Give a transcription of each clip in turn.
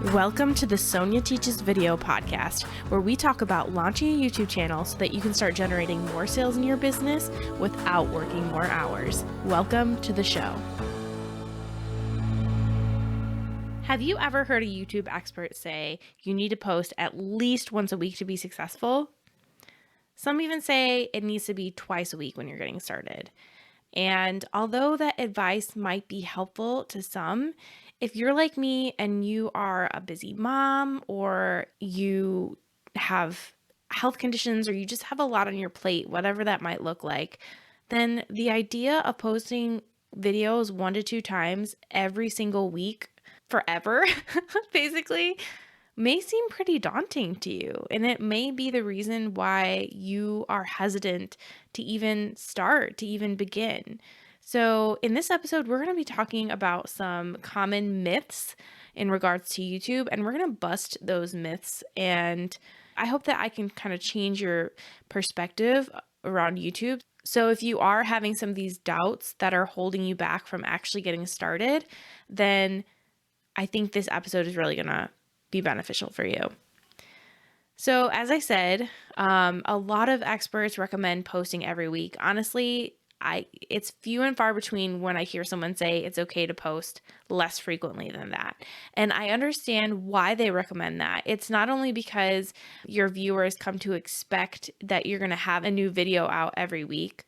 Welcome to the Sonia Teaches Video podcast, where we talk about launching a YouTube channel so that you can start generating more sales in your business without working more hours. Welcome to the show. Have you ever heard a YouTube expert say you need to post at least once a week to be successful? Some even say it needs to be twice a week when you're getting started. And although that advice might be helpful to some, if you're like me and you are a busy mom or you have health conditions or you just have a lot on your plate, whatever that might look like, then the idea of posting videos 1 to 2 times every single week forever, basically, may seem pretty daunting to you. And it may be the reason why you are hesitant to even start, to even begin. So in this episode, we're going to be talking about some common myths in regards to YouTube, and we're going to bust those myths. And I hope that I can kind of change your perspective around YouTube. So if you are having some of these doubts that are holding you back from actually getting started, then I think this episode is really going to be beneficial for you. So as I said, a lot of experts recommend posting every week. Honestly, it's few and far between when I hear someone say it's okay to post less frequently than that. And I understand why they recommend that. It's not only because your viewers come to expect that you're going to have a new video out every week.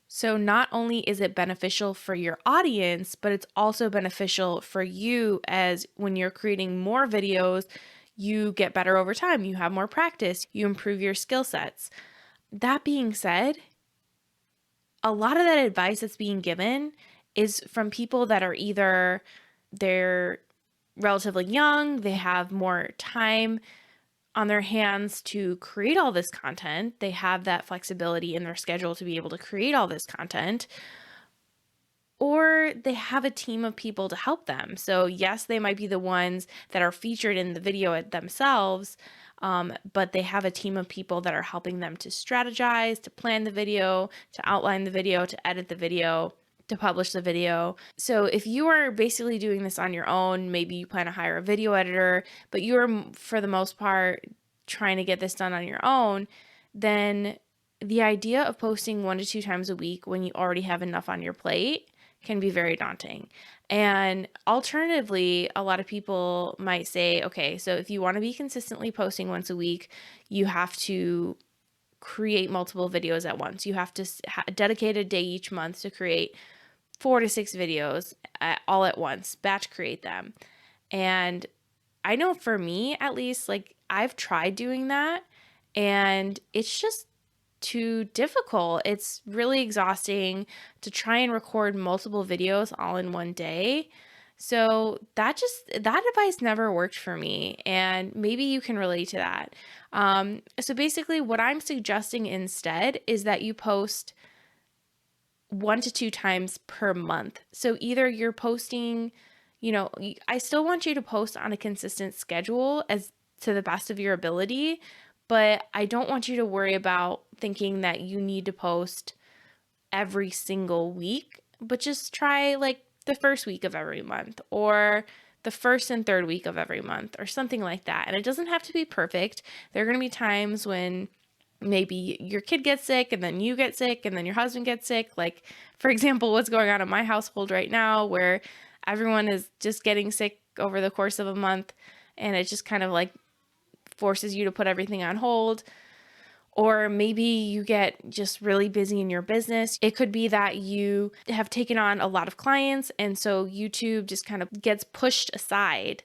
So not only is it beneficial for your audience, but it's also beneficial for you, as when you're creating more videos, you get better over time. You have more practice, you improve your skill sets. That being said, a lot of that advice that's being given is from people that are either they're relatively young, they have more time on their hands to create all this content. They have that flexibility in their schedule to be able to create all this content, or they have a team of people to help them. So yes, they might be the ones that are featured in the video themselves, but they have a team of people that are helping them to strategize, to plan the video, to outline the video, to edit the video, to publish the video. So if you are basically doing this on your own, maybe you plan to hire a video editor, but you're for the most part trying to get this done on your own, then the idea of posting 1 to 2 times a week when you already have enough on your plate can be very daunting. And alternatively, a lot of people might say, okay, so if you want to be consistently posting once a week, you have to create multiple videos at once. You have to dedicate a day each month to create 4 to 6 videos all at once, batch create them. And I know for me, at least, like I've tried doing that and it's just too difficult. It's really exhausting to try and record multiple videos all in one day. So that advice never worked for me, and maybe you can relate to that. So basically what I'm suggesting instead is that you post 1 to 2 times per month. So either you're posting, I still want you to post on a consistent schedule as to the best of your ability, but I don't want you to worry about thinking that you need to post every single week, but just try like the first week of every month or the first and third week of every month or something like that. And it doesn't have to be perfect. There are going to be times when maybe your kid gets sick and then you get sick and then your husband gets sick. Like, for example, what's going on in my household right now where everyone is just getting sick over the course of a month, and it just kind of like forces you to put everything on hold. Or maybe you get just really busy in your business. It could be that you have taken on a lot of clients, and so YouTube just kind of gets pushed aside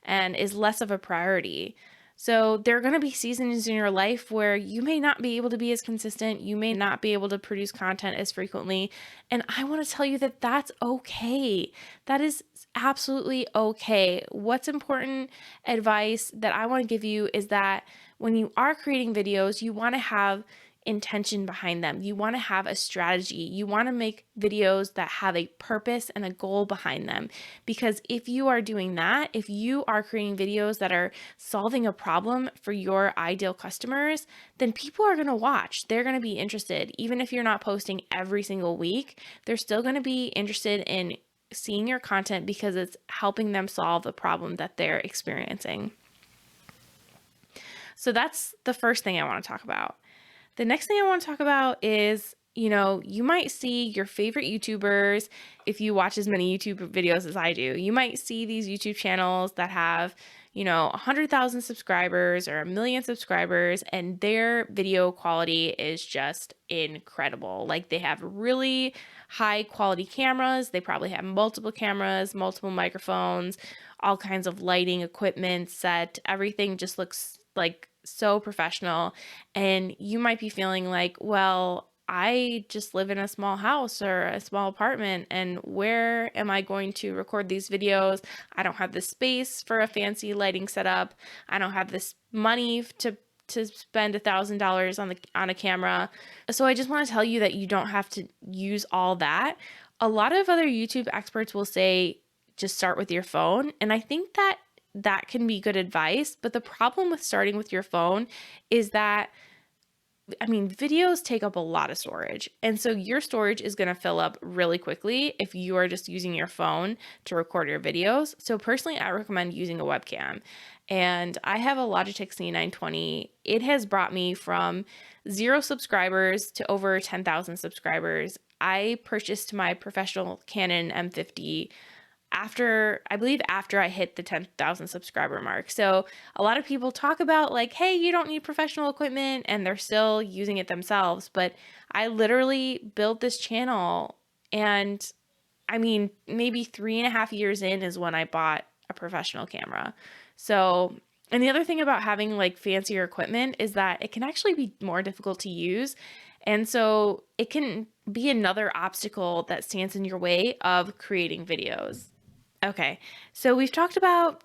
and is less of a priority. So there are going to be seasons in your life where you may not be able to be as consistent. You may not be able to produce content as frequently. And I want to tell you that that's okay. That is absolutely okay. What's important advice that I want to give you is that when you are creating videos, you want to have intention behind them. You want to have a strategy. You want to make videos that have a purpose and a goal behind them. Because if you are doing that, if you are creating videos that are solving a problem for your ideal customers, then people are going to watch. They're going to be interested. Even if you're not posting every single week, they're still going to be interested in seeing your content because it's helping them solve the problem that they're experiencing. So that's the first thing I want to talk about. The next thing I want to talk about is, you might see your favorite YouTubers. If you watch as many YouTube videos as I do, you might see these YouTube channels that have, 100,000 subscribers or 1 million subscribers, and their video quality is just incredible. Like, they have really high quality cameras. They probably have multiple cameras, multiple microphones, all kinds of lighting equipment set. Everything just looks like so professional. And you might be feeling like, well, I just live in a small house or a small apartment, and where am I going to record these videos? I don't have the space for a fancy lighting setup. I don't have this money to spend $1,000 on a camera. So I just want to tell you that you don't have to use all that. A lot of other YouTube experts will say just start with your phone, and I think that can be good advice. But the problem with starting with your phone is that, videos take up a lot of storage. And so your storage is going to fill up really quickly if you are just using your phone to record your videos. So personally, I recommend using a webcam. And I have a Logitech C920. It has brought me from 0 subscribers to over 10,000 subscribers. I purchased my professional Canon M50 after I hit the 10,000 subscriber mark. So a lot of people talk about like, hey, you don't need professional equipment, and they're still using it themselves. But I literally built this channel, and maybe 3.5 years in is when I bought a professional camera. So, and the other thing about having like fancier equipment is that it can actually be more difficult to use. And so it can be another obstacle that stands in your way of creating videos. Okay, so we've talked about,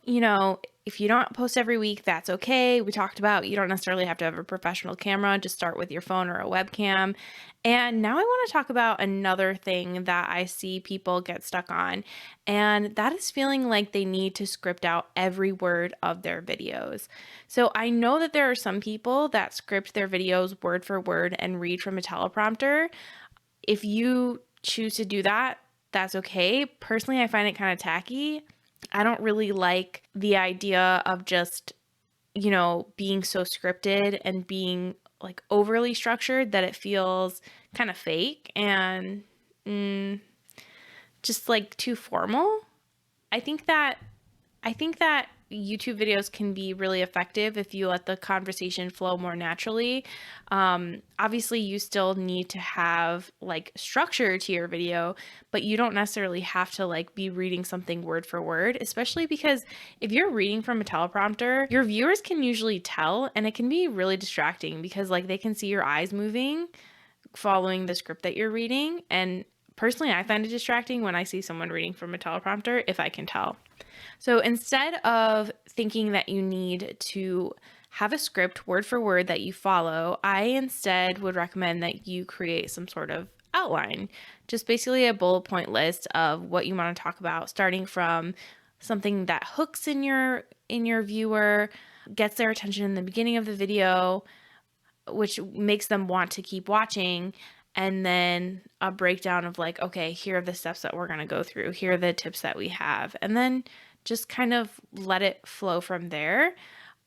if you don't post every week, that's okay. We talked about you don't necessarily have to have a professional camera, just start with your phone or a webcam. And now I want to talk about another thing that I see people get stuck on, and that is feeling like they need to script out every word of their videos. So I know that there are some people that script their videos word for word and read from a teleprompter. If you choose to do that, that's okay. Personally, I find it kind of tacky. I don't really like the idea of just, being so scripted and being like overly structured that it feels kind of fake and just like too formal. I think that YouTube videos can be really effective if you let the conversation flow more naturally. Obviously, you still need to have like structure to your video, but you don't necessarily have to like be reading something word for word, especially because if you're reading from a teleprompter, your viewers can usually tell, and it can be really distracting because like they can see your eyes moving following the script that you're reading. And personally, I find it distracting when I see someone reading from a teleprompter, if I can tell. So instead of thinking that you need to have a script word for word that you follow, I instead would recommend that you create some sort of outline, just basically a bullet point list of what you want to talk about, starting from something that hooks in your viewer, gets their attention in the beginning of the video, which makes them want to keep watching. And then a breakdown of like, okay, here are the steps that we're going to go through. Here are the tips that we have. And then just kind of let it flow from there.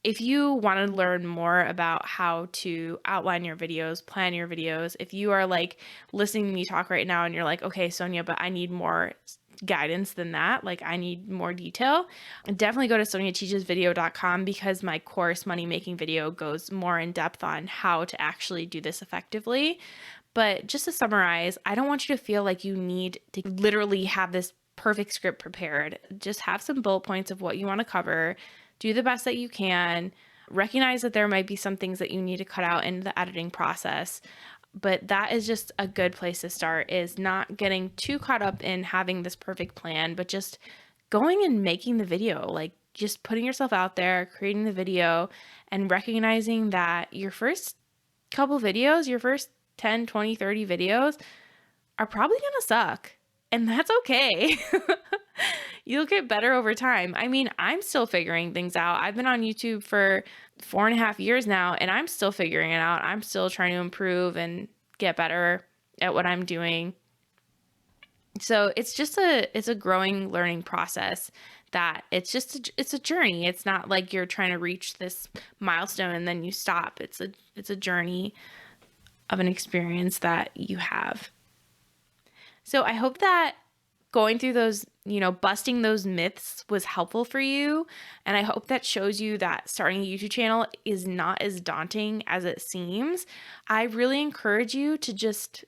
If you want to learn more about how to outline your videos, plan your videos, if you are like listening to me talk right now and you're like, okay, Sonia, but I need more guidance than that, like I need more detail, definitely go to soniateachesvideo.com because my course Money Making Video goes more in depth on how to actually do this effectively. But just to summarize, I don't want you to feel like you need to literally have this perfect script prepared. Just have some bullet points of what you want to cover. Do the best that you can. Recognize that there might be some things that you need to cut out in the editing process. But that is just a good place to start, is not getting too caught up in having this perfect plan, but just going and making the video, like just putting yourself out there, creating the video, and recognizing that your first couple videos, your first 10, 20, 30 videos are probably going to suck. And that's okay. You'll get better over time. I'm still figuring things out. I've been on YouTube for 4.5 years now, and I'm still figuring it out. I'm still trying to improve and get better at what I'm doing. So it's a growing learning process that it's a journey. It's not like you're trying to reach this milestone and then you stop. It's a journey of an experience that you have. So I hope that going through those, busting those myths was helpful for you. And I hope that shows you that starting a YouTube channel is not as daunting as it seems. I really encourage you to just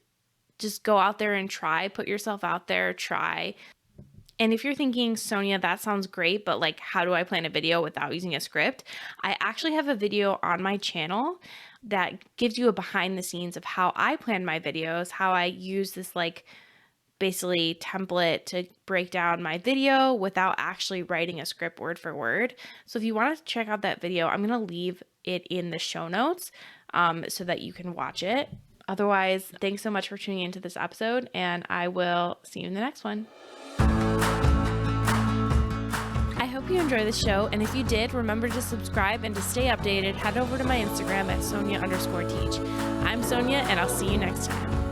go out there and try, put yourself out there, try. And if you're thinking, Sonia, that sounds great, but like, how do I plan a video without using a script? I actually have a video on my channel that gives you a behind the scenes of how I plan my videos, how I use this like basically template to break down my video without actually writing a script word for word. So if you want to check out that video, I'm going to leave it in the show notes so that you can watch it. Otherwise, thanks so much for tuning into this episode, and I will see you in the next one. I hope you enjoy the show, and if you did, remember to subscribe, and to stay updated, head over to my Instagram at Sonia_teach. I'm Sonia, and I'll see you next time.